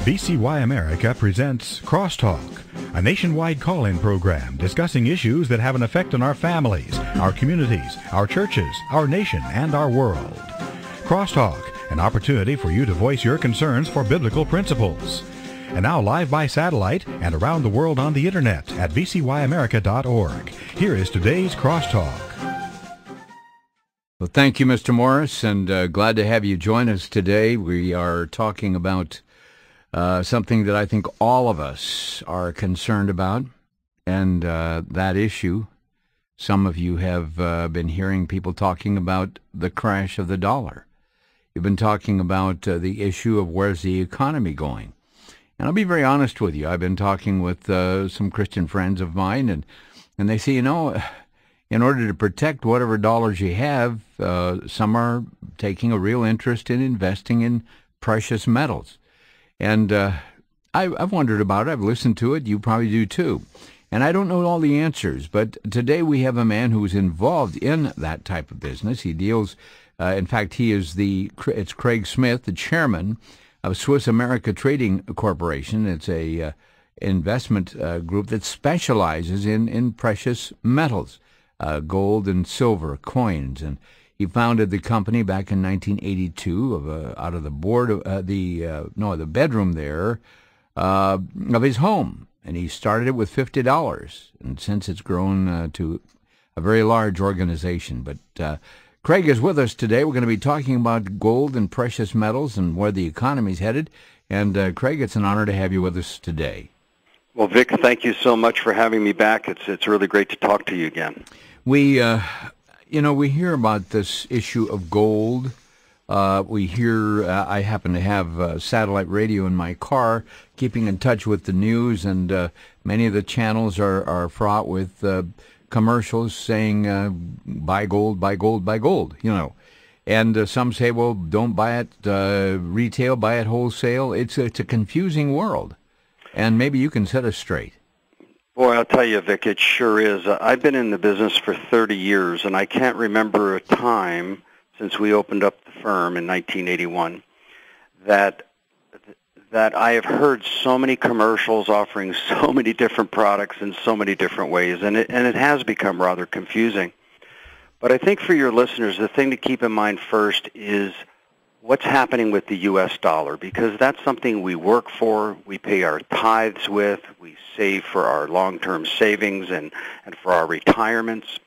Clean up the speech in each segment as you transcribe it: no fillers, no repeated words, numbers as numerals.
VCY America presents Crosstalk, a nationwide call-in program discussing issues that have an effect on our families, our communities, our churches, our nation, and our world. Crosstalk, an opportunity for you to voice your concerns for biblical principles. And now live by satellite and around the world on the internet at vcyamerica.org. Here is today's Crosstalk. Well, thank you, Mr. Morris, and glad to have you join us today. We are talking about something that I think all of us are concerned about, and that issue, some of you have been hearing people talking about the crash of the dollar. You've been talking about the issue of where's the economy going. And I'll be very honest with you. I've been talking with some Christian friends of mine, and they say, you know, in order to protect whatever dollars you have, some are taking a real interest in investing in precious metals. And I've wondered about it. I've listened to it. You probably do too. And I don't know all the answers, but today we have a man who's involved in that type of business. He deals, in fact, it's Craig Smith, the chairman of Swiss America Trading Corporation. It's a investment group that specializes in precious metals. Gold and silver coins, and he founded the company back in 1982 out of the board of the bedroom there of his home, and he started it with $50, and since it's grown to a very large organization. But Craig is with us today. We're going to be talking about gold and precious metals and where the economy's headed. And Craig, it's an honor to have you with us today. Well, Vic, thank you so much for having me back. It's really great to talk to you again. We hear about this issue of gold. We hear, I happen to have satellite radio in my car, keeping in touch with the news, and many of the channels are fraught with commercials saying, buy gold, buy gold, buy gold, you know. And some say, well, don't buy it retail, buy it wholesale. It's a confusing world. And maybe you can set us straight. Boy, I'll tell you, Vic, it sure is. I've been in the business for 30 years, and I can't remember a time since we opened up the firm in 1981 that I have heard so many commercials offering so many different products in so many different ways, and it has become rather confusing. But I think for your listeners, the thing to keep in mind first is what's happening with the U.S. dollar, because that's something we work for, we pay our tithes with, we save for our long-term savings and for our retirements.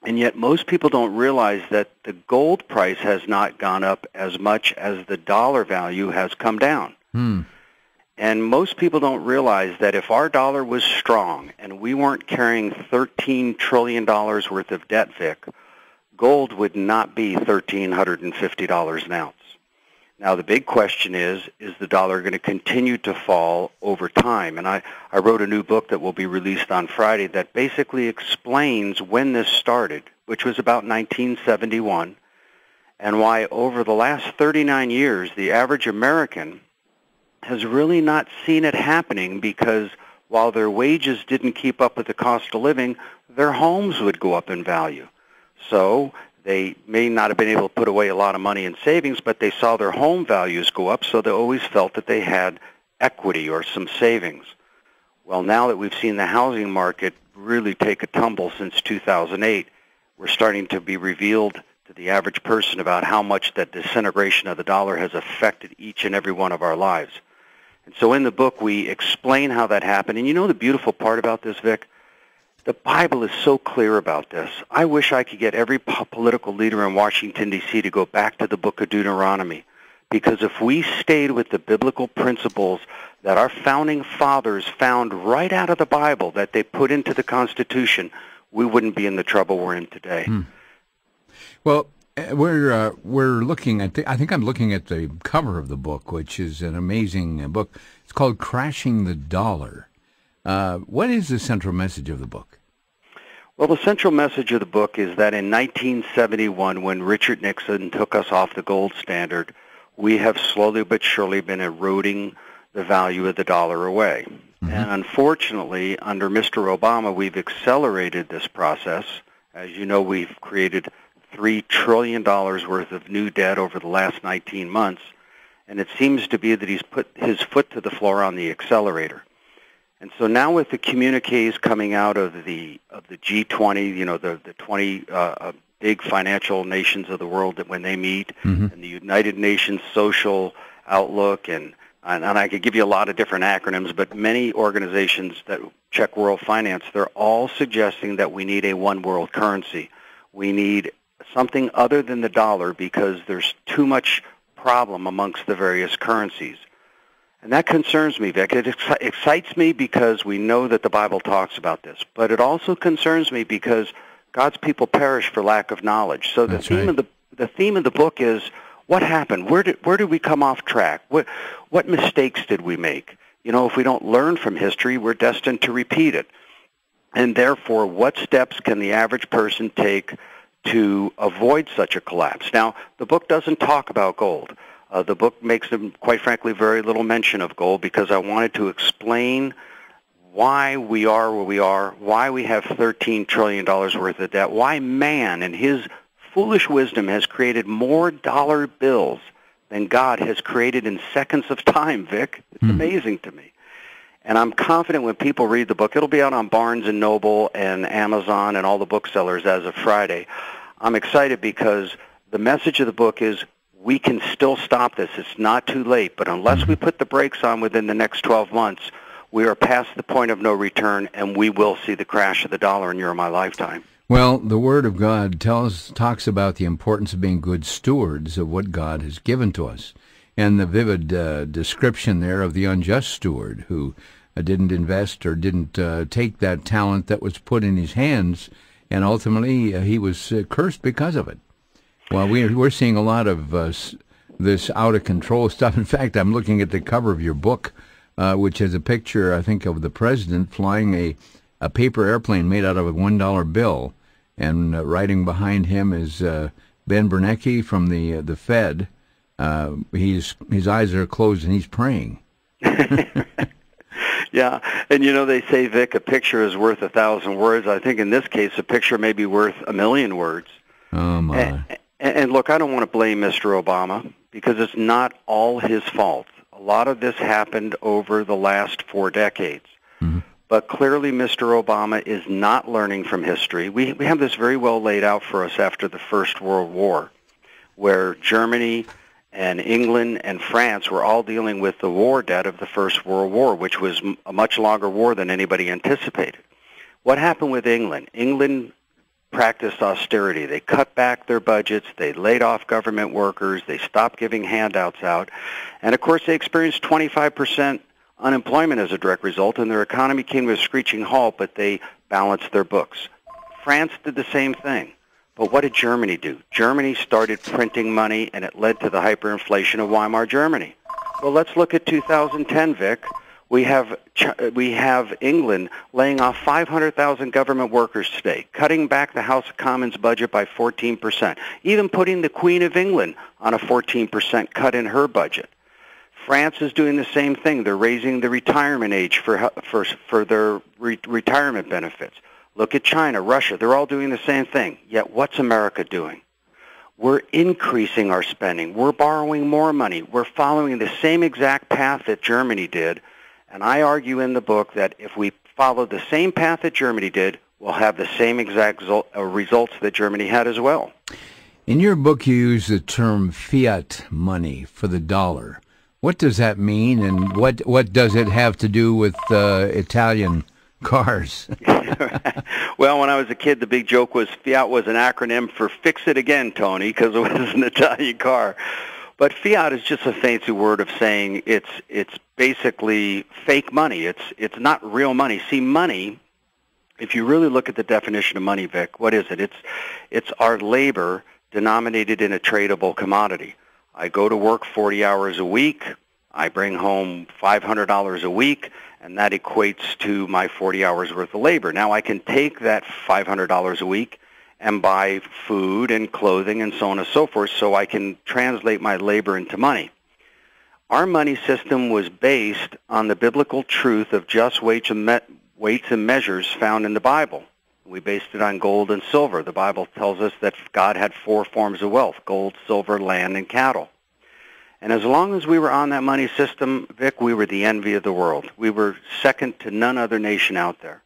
And yet most people don't realize that the gold price has not gone up as much as the dollar value has come down. And most people don't realize that if our dollar was strong and we weren't carrying $13 trillion worth of debt, Vic, gold would not be $1,350 an ounce. Now, the big question is the dollar going to continue to fall over time? And I wrote a new book that will be released on Friday that basically explains when this started, which was about 1971, and why over the last 39 years, the average American has really not seen it happening, because while their wages didn't keep up with the cost of living, their homes would go up in value. So they may not have been able to put away a lot of money in savings, but they saw their home values go up, so they always felt that they had equity or some savings. Well, now that we've seen the housing market really take a tumble since 2008, we're starting to be revealed to the average person about how much that disintegration of the dollar has affected each and every one of our lives. And so in the book, we explain how that happened. And you know the beautiful part about this, Vic? The Bible is so clear about this. I wish I could get every political leader in Washington, D.C. to go back to the book of Deuteronomy. Because if we stayed with the biblical principles that our founding fathers found right out of the Bible that they put into the Constitution, we wouldn't be in the trouble we're in today. Well, we're looking at I think I'm looking at the cover of the book, which is an amazing book. It's called Crashing the Dollar. What is the central message of the book? Well, the central message of the book is that in 1971, when Richard Nixon took us off the gold standard, we have slowly but surely been eroding the value of the dollar away. And unfortunately, under Mr. Obama, we've accelerated this process. As you know, we've created $3 trillion worth of new debt over the last 19 months. and it seems to be that he's put his foot to the floor on the accelerator. And so now with the communiques coming out of the G20, the 20 big financial nations of the world, that when they meet, and the United Nations Social Outlook, and I could give you a lot of different acronyms, but many organizations that check world finance, they're all suggesting that we need a one world currency. We need something other than the dollar because there's too much problem amongst the various currencies. And that concerns me, Vic. It excites me because we know that the Bible talks about this. But it also concerns me because God's people perish for lack of knowledge. So the theme of the book is, what happened? Where did we come off track? What mistakes did we make? If we don't learn from history, we're destined to repeat it. And therefore, what steps can the average person take to avoid such a collapse? Now, the book doesn't talk about gold. The book makes, quite frankly, very little mention of gold because I wanted to explain why we are where we are, why we have $13 trillion worth of debt, why man in his foolish wisdom has created more dollar bills than God has created in seconds of time, Vic. It's amazing to me. And I'm confident when people read the book, it'll be out on Barnes & Noble and Amazon and all the booksellers as of Friday. I'm excited because the message of the book is we can still stop this. It's not too late. But unless we put the brakes on within the next 12 months, we are past the point of no return, and we will see the crash of the dollar in your and my lifetime. Well, the Word of God talks about the importance of being good stewards of what God has given to us. And the vivid description there of the unjust steward who didn't invest or didn't take that talent that was put in his hands, and ultimately he was cursed because of it. Well, we're seeing a lot of this out-of-control stuff. In fact, I'm looking at the cover of your book, which has a picture, I think, of the president flying a paper airplane made out of a $1 bill, and riding behind him is Ben Bernanke from the Fed. His eyes are closed and he's praying. Yeah, and they say, Vic, a picture is worth 1,000 words. I think in this case, a picture may be worth 1,000,000 words. Oh my! And look, I don't want to blame Mr. Obama because it's not all his fault. A lot of this happened over the last 4 decades. But clearly Mr. Obama is not learning from history. We have this very well laid out for us after the First World War, where Germany and England and France were all dealing with the war debt of the First World War, which was a much longer war than anybody anticipated. What happened with England? England practiced austerity. They cut back their budgets. They laid off government workers. They stopped giving handouts out. And, of course, they experienced 25% unemployment as a direct result, and their economy came to a screeching halt, but they balanced their books. France did the same thing. But what did Germany do? Germany started printing money, and it led to the hyperinflation of Weimar Germany. Well, let's look at 2010, Vic. We have England laying off 500,000 government workers today, cutting back the House of Commons budget by 14%, even putting the Queen of England on a 14% cut in her budget. France is doing the same thing. They're raising the retirement age for their retirement benefits. Look at China, Russia. They're all doing the same thing. Yet what's America doing? We're increasing our spending. We're borrowing more money. We're following the same exact path that Germany did. And I argue in the book that if we follow the same path that Germany did, we'll have the same exact results that Germany had as well. In your book, you use the term fiat money for the dollar. What does that mean, and what does it have to do with Italian cars? Well, when I was a kid, the big joke was fiat was an acronym for fix it again, Tony, because it was an Italian car. But fiat is just a fancy word of saying it's basically fake money. It's not real money. See, money, if you really look at the definition of money, Vic, what is it? It's our labor denominated in a tradable commodity. I go to work 40 hours a week. I bring home $500 a week, and that equates to my 40 hours worth of labor. Now, I can take that $500 a week and buy food and clothing and so on and so forth, so I can translate my labor into money. Our money system was based on the biblical truth of just weights and measures found in the Bible. We based it on gold and silver. The Bible tells us that God had 4 forms of wealth: gold, silver, land, and cattle. And as long as we were on that money system, Vic, we were the envy of the world. We were second to none other nation out there.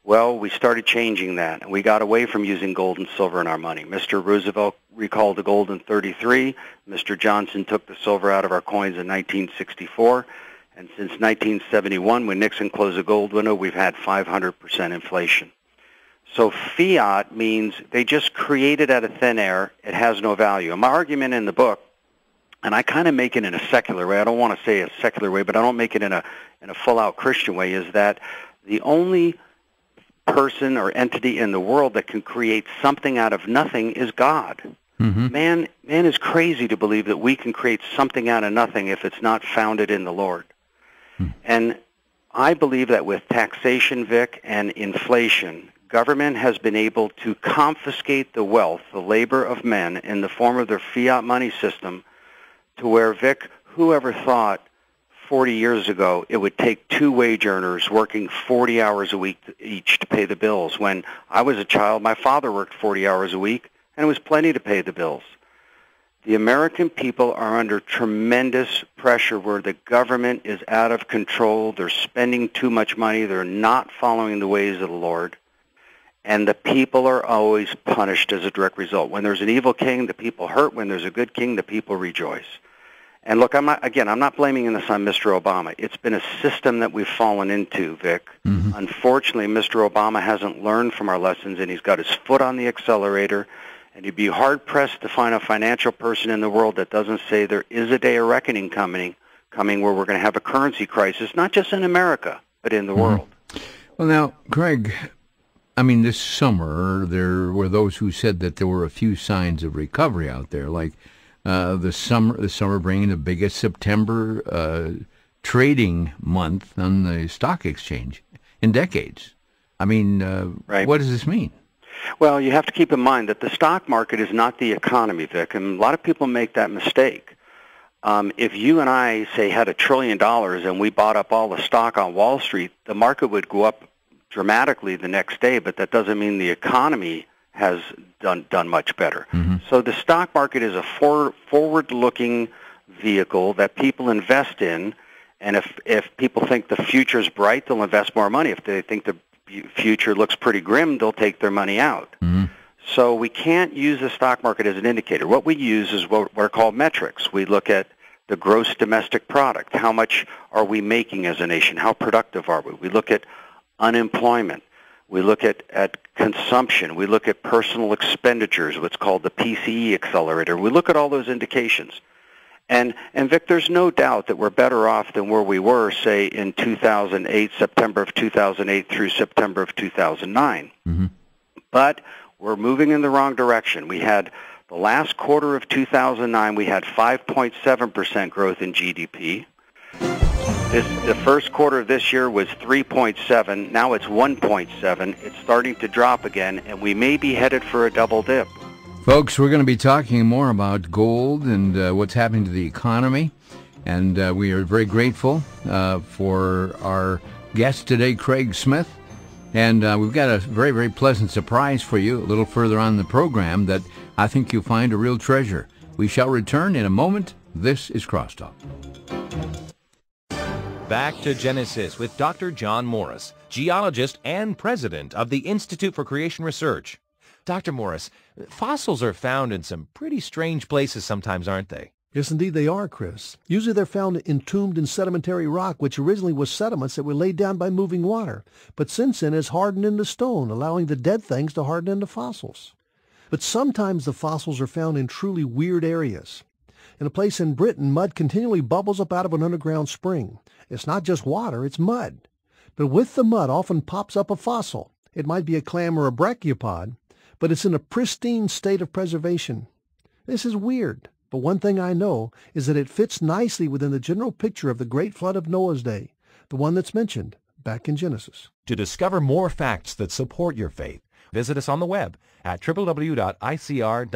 Well, we started changing that, and we got away from using gold and silver in our money. Mr. Roosevelt recalled the gold in 1933. Mr. Johnson took the silver out of our coins in 1964. And since 1971, when Nixon closed the gold window, we've had 500% inflation. So fiat means they just create it out of thin air. It has no value. And my argument in the book, and I kind of make it in a secular way. I don't want to say a secular way, but I don't make it in a full-out Christian way, is that the only person or entity in the world that can create something out of nothing is God. Mm-hmm. Man is crazy to believe that we can create something out of nothing if it's not founded in the Lord. And I believe that with taxation, Vic, and inflation, government has been able to confiscate the wealth, the labor of men in the form of their fiat money system to where, Vic, whoever thought 40 years ago it would take two wage earners working 40 hours a week each to pay the bills. When I was a child, my father worked 40 hours a week, and it was plenty to pay the bills. The American people are under tremendous pressure where the government is out of control. They're spending too much money. They're not following the ways of the Lord. And the people are always punished as a direct result. When there's an evil king, the people hurt. When there's a good king, the people rejoice. And look, I'm not blaming this on Mr. Obama. It's been a system that we've fallen into, Vic. Mm-hmm. Unfortunately, Mr. Obama hasn't learned from our lessons, and he's got his foot on the accelerator. And you'd be hard-pressed to find a financial person in the world that doesn't say there is a day of reckoning coming where we're going to have a currency crisis, not just in America, but in the world. Well, now, Greg, I mean, this summer there were those who said that there were a few signs of recovery out there, like the summer bringing the biggest September trading month on the stock exchange in decades. I mean, right. What does this mean? Well, you have to keep in mind that the stock market is not the economy, Vic, and a lot of people make that mistake. If you and I, say, had $1 trillion and we bought up all the stock on Wall Street, the market would go up dramatically the next day, but that doesn't mean the economy has done much better. Mm-hmm. So the stock market is a forward-looking vehicle that people invest in, and if people think the future's bright, they'll invest more money. If they think the future looks pretty grim, they'll take their money out. Mm-hmm. So we can't use the stock market as an indicator. What we use is what are called metrics. We look at the gross domestic product. How much are we making as a nation? How productive are we? We look at unemployment. We look at consumption. We look at personal expenditures, what's called the PCE accelerator. We look at all those indications. And Vic, there's no doubt that we're better off than where we were, say, in 2008, September of 2008 through September of 2009. Mm-hmm. But we're moving in the wrong direction. We had the last quarter of 2009, we had 5.7% growth in GDP. The first quarter of this year was 3.7. Now it's 1.7. It's starting to drop again, and we may be headed for a double dip. Folks, we're going to be talking more about gold and what's happening to the economy. And we are very grateful for our guest today, Craig Smith. And we've got a very, very pleasant surprise for you a little further on in the program that I think you'll find a real treasure. We shall return in a moment. This is Crosstalk. Back to Genesis with Dr. John Morris, geologist and president of the Institute for Creation Research. Dr. Morris, fossils are found in some pretty strange places sometimes, aren't they? Yes, indeed they are, Chris. Usually they're found entombed in sedimentary rock, which originally was sediments that were laid down by moving water, but since then has hardened into stone, allowing the dead things to harden into fossils. But sometimes the fossils are found in truly weird areas. In a place in Britain, mud continually bubbles up out of an underground spring. It's not just water, it's mud. But with the mud often pops up a fossil. It might be a clam or a brachiopod, but it's in a pristine state of preservation. This is weird, but one thing I know is that it fits nicely within the general picture of the great flood of Noah's day, the one that's mentioned back in Genesis. To discover more facts that support your faith, visit us on the web at www.icr.org.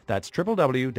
That's www.icr.org.